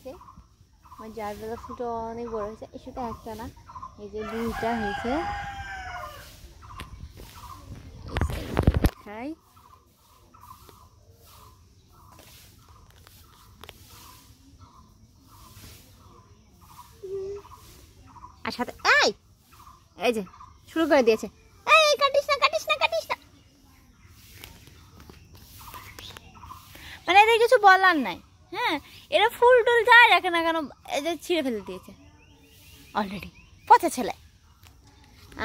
হয়েছে, আমার জারবেলা ফুলটা অনেক বড় হয়েছে। এই শুধু একটা না, এই যে দুইটা হয়েছে। দেখাই, আর সাথে এই যে শুরু করে দিয়েছে, এই কাটিস না কাটিস না কাটিস না, মানে এদের কিছু বলার নাই। হ্যাঁ, এরা ফুল টুল যায় রাখে না কেন, এদের ছিঁড়ে ফেলে দিয়েছে অলরেডি, পচা ছেলে।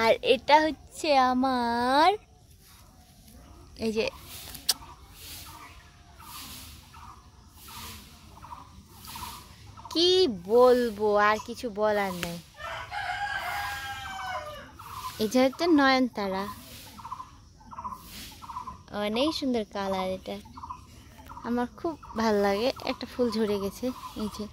আর এটা হচ্ছে আমার এই যে কি বলবো, আর কিছু বলার নাই। এই যে হচ্ছে নয়নতারা, অনেক সুন্দর কালার, এটা আমার খুব ভালো লাগে। একটা ফুল ঝরে গেছে, এই যে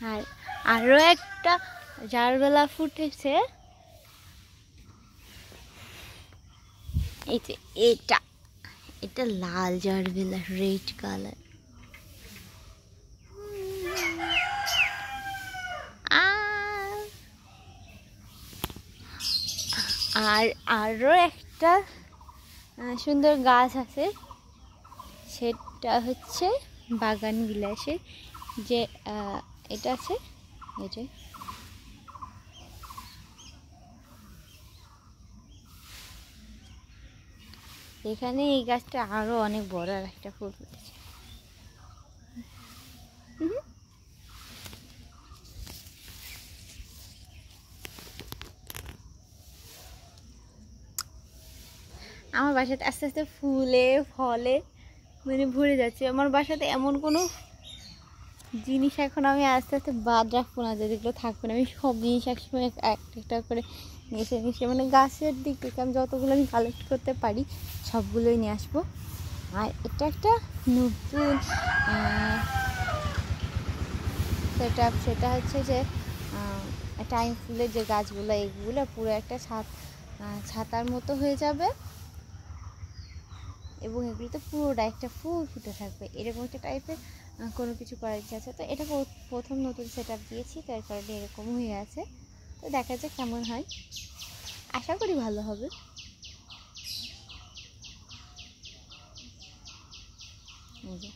আর আরো একটা জারবেলা ফুটেছে, এই যে এটা, এটা লাল জারবেলা, রেড কালার। আর আরো একটা সুন্দর গাছ আছে, সেটা হচ্ছে বাগান বিলাসের যে এটা আছে, এই যে এখানে এই গাছটা আরো অনেক বড় আর একটা ফুল ফুটেছে। আমার বাসাতে আস্তে আস্তে ফুলে ফলে মানে ভরে যাচ্ছে। আমার বাসাতে এমন কোনো জিনিস এখন আমি আস্তে আস্তে বাদ রাখবো না, যেগুলো থাকবে না। আমি সব জিনিস একসময় একটা করে নিয়ে মানে গাছের দিক থেকে আমি যতগুলো আমি কালেক্ট করতে পারি সবগুলোই নিয়ে আসবো। আর এটা একটা নতুন সেটা হচ্ছে যে টাইম ফুলের যে গাছগুলো, এগুলো পুরো একটা ছাতার মতো হয়ে যাবে, এবং এগুলোতে পুরোটা একটা ফুল ফুটে থাকবে। এরকম একটা টাইপের কোনো কিছু করার ইচ্ছা আছে। তো এটা প্রথম নতুন সেট আপ দিয়েছি, তার কারণে এরকম হয়ে আছে। তো দেখা যাক কেমন হয়, আশা করি ভালো হবে। এই যে